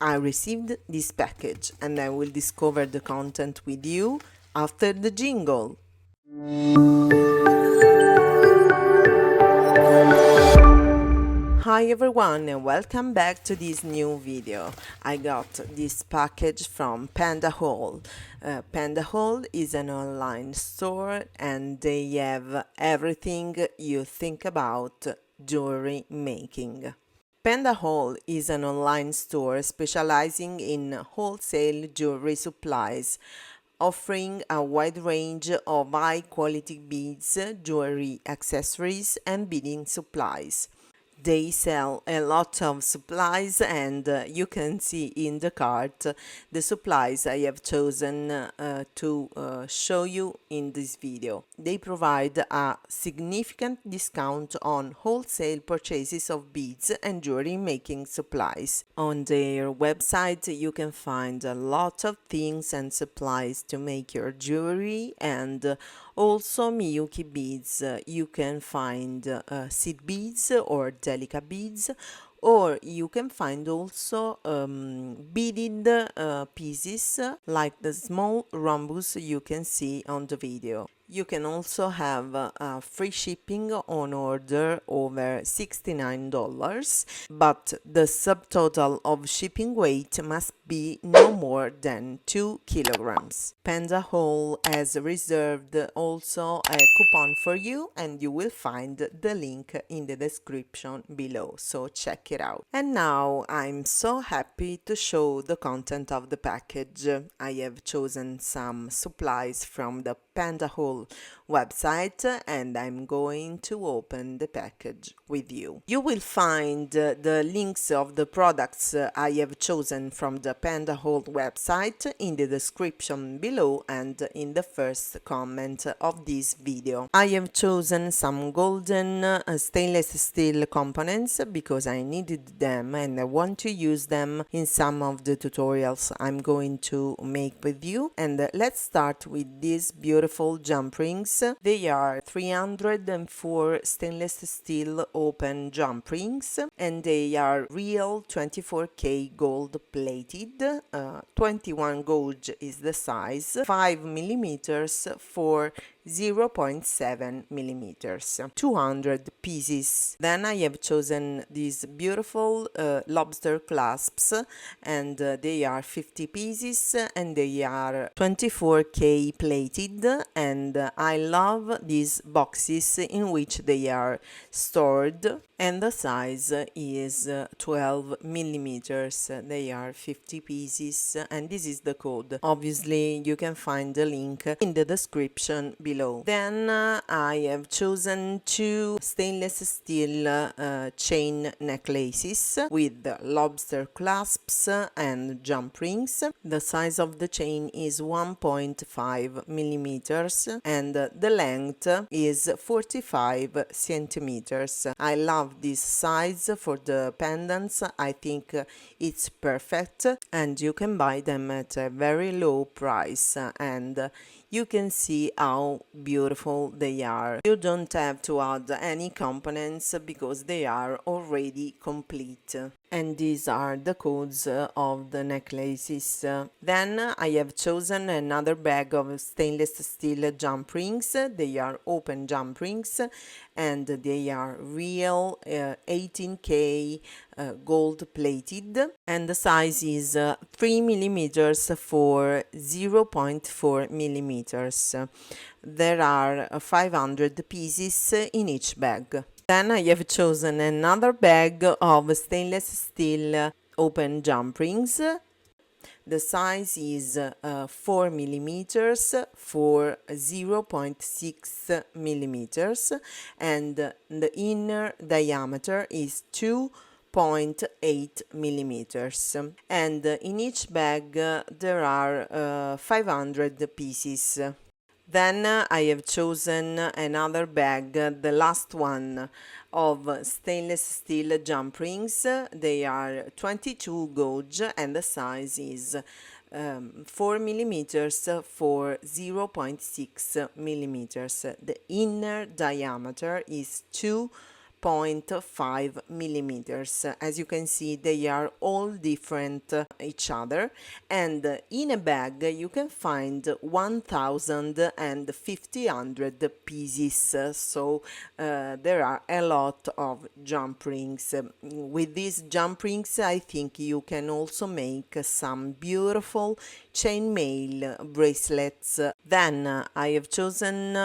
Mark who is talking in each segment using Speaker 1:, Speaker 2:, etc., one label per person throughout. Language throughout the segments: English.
Speaker 1: I received this package and I will discover the content with you after the jingle. Hi everyone and welcome back to this new video. I got this package from Pandahall. Pandahall is an online store and they have everything you think about jewelry making. Pandahall is an online store specializing in wholesale jewelry supplies, offering a wide range of high-quality beads, jewelry accessories, and beading supplies. They sell a lot of supplies, and you can see in the cart the supplies I have chosen to show you in this video. They provide a significant discount on wholesale purchases of beads and jewelry making supplies. On their website you can find a lot of things and supplies to make your jewelry, and also Miyuki beads. You can find seed beads or delicate beads, or you can find also beaded pieces like the small rhombus you can see on the video. You can also have free shipping on order over $69, but the subtotal of shipping weight must be no more than 2 kilograms. Pandahall has reserved also a coupon for you, and you will find the link in the description below, so check it out. And now I'm so happy to show the content of the package. I have chosen some supplies from the Pandahall website and I'm going to open the package with you. You will find the links of the products I have chosen from the Pandahall website in the description below and in the first comment of this video. I have chosen some golden stainless steel components because I needed them and I want to use them in some of the tutorials I'm going to make with you. And let's start with these beautiful jump rings. They are 304 stainless steel open jump rings and they are real 24K gold plated. 21 gauge is the size, 5 millimeters for 0.7 millimeters, 200 pieces. Then I have chosen these beautiful lobster clasps, and they are 50 pieces and they are 24K plated, and I love these boxes in which they are stored, and the size is 12 millimeters. They are 50 pieces and this is the code. Obviously you can find the link in the description below. Then I have chosen two stainless steel chain necklaces with lobster clasps and jump rings. The size of the chain is 1.5 millimeters and the length is 45 centimeters. I love this size for the pendants. I think it's perfect and you can buy them at a very low price, and you can see how beautiful they are. You don't have to add any components because they are already complete. And these are the codes of the necklaces. Then I have chosen another bag of stainless steel jump rings. They are open jump rings and they are real 18K gold plated, and the size is 3 millimeters for 0.4 millimeters. There are 500 pieces in each bag. Then I have chosen another bag of stainless steel open jump rings. The size is 4 millimeters for 0.6 millimeters and the inner diameter is 2.8 millimeters, and in each bag there are 500 pieces. Then I have chosen another bag, the last one, of stainless steel jump rings. They are 22 gauge and the size is 4 millimeters for 0.6 millimeters. The inner diameter is 2 3.5 millimeters. As you can see, they are all different each other, and in a bag you can find 1000 and 1500 pieces, so there are a lot of jump rings. With these jump rings, I think you can also make some beautiful chainmail bracelets. Then I have chosen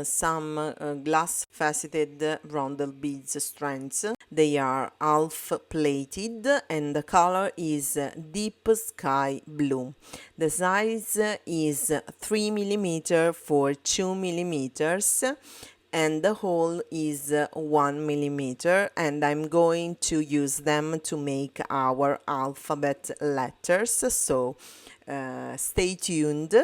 Speaker 1: some glass faceted rondel beads strands. They are half plated and the color is deep sky blue. The size is 3 millimeter for 2 millimeters and the hole is 1 millimeter, and I'm going to use them to make our alphabet letters, so stay tuned.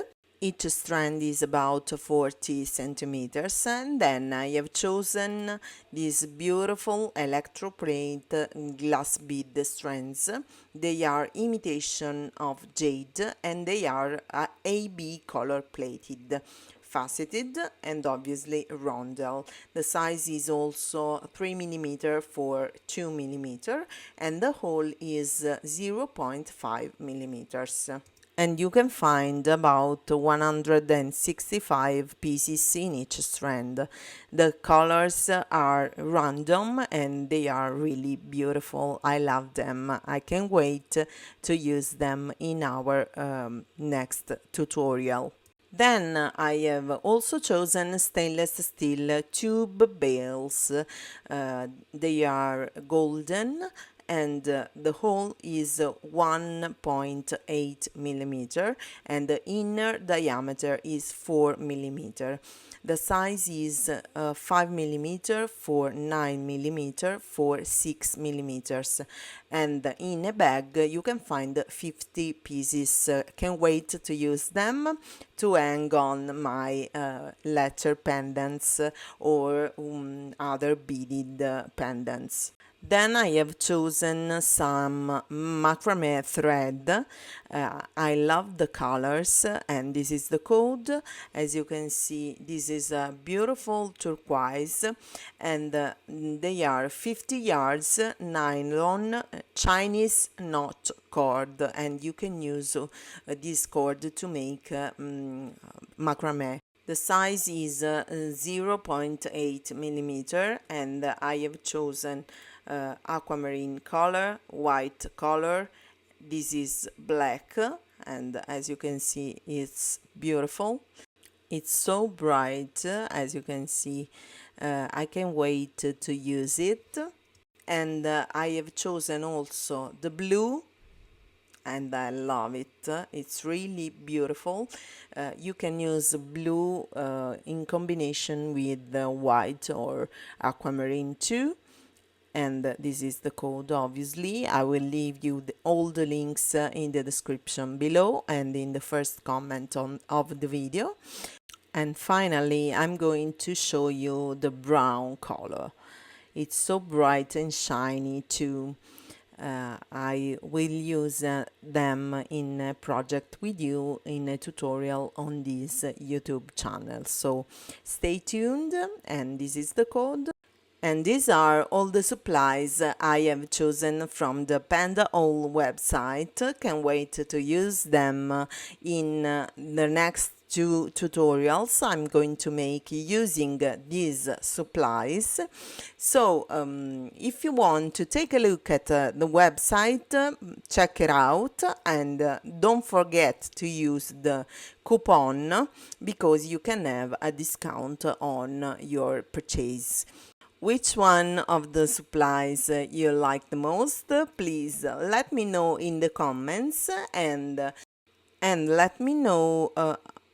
Speaker 1: Each strand is about 40 centimeters, and then I have chosen these beautiful electroplate glass bead strands. They are imitation of jade and they are AB color plated, faceted and obviously rondel. The size is also 3 millimeter for 2 millimeter and the hole is 0.5 millimeters. And you can find about 165 pieces in each strand. The colors are random and they are really beautiful. I love them. I can't wait to use them in our next tutorial. Then I have also chosen stainless steel tube bells. They are golden and the hole is 1.8 millimeter and the inner diameter is 4 millimeter. The size is 5 millimeter for 9 millimeter for 6 millimeters, and in a bag you can find 50 pieces. Can't wait to use them to hang on my letter pendants or other beaded pendants. Then I have chosen some macrame thread. I love the colors and this is the code. As you can see, this is a beautiful turquoise and they are 50 yards nylon Chinese knot cord, and you can use this cord to make macrame. The size is 0.8 millimeter and I have chosen aquamarine color, white color. This is black and as you can see it's beautiful. It's so bright, as you can see. I can't wait to use it. And I have chosen also the blue and I love it. It's really beautiful. You can use blue in combination with white or aquamarine too. And this is the code. Obviously I will leave you all the links in the description below and in the first comment of the video. And finally I'm going to show you the brown color. It's so bright and shiny too. I will use them in a project with you in a tutorial on this YouTube channel, so stay tuned. And this is the code. And these are all the supplies I have chosen from the Pandahall website. Can't wait to use them in the next two tutorials I'm going to make using these supplies. So if you want to take a look at the website, check it out and don't forget to use the coupon because you can have a discount on your purchase. Which one of the supplies you like the most? Please let me know in the comments and let me know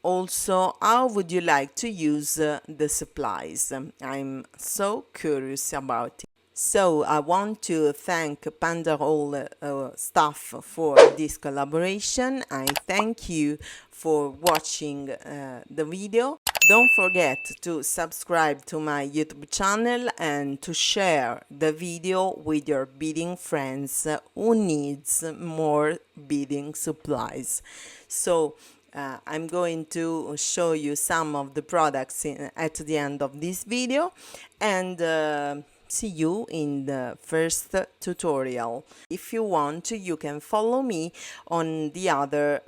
Speaker 1: also how would you like to use the supplies. I'm so curious about it. So I want to thank Pandahall staff for this collaboration. I thank you for watching the video. Don't forget to subscribe to my YouTube channel and to share the video with your beading friends who needs more beading supplies. So I'm going to show you some of the products at the end of this video, and see you in the first tutorial. If you want, you can follow me on the other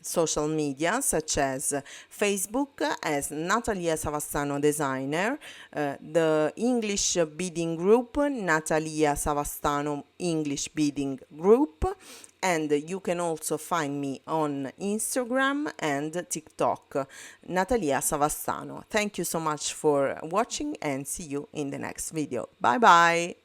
Speaker 1: social media, such as Facebook as Natalia Savastano Designer, the English bidding group Natalia Savastano English Bidding Group, and you can also find me on Instagram and TikTok, Natalia Savastano. Thank you so much for watching and see you in the next video. Bye bye!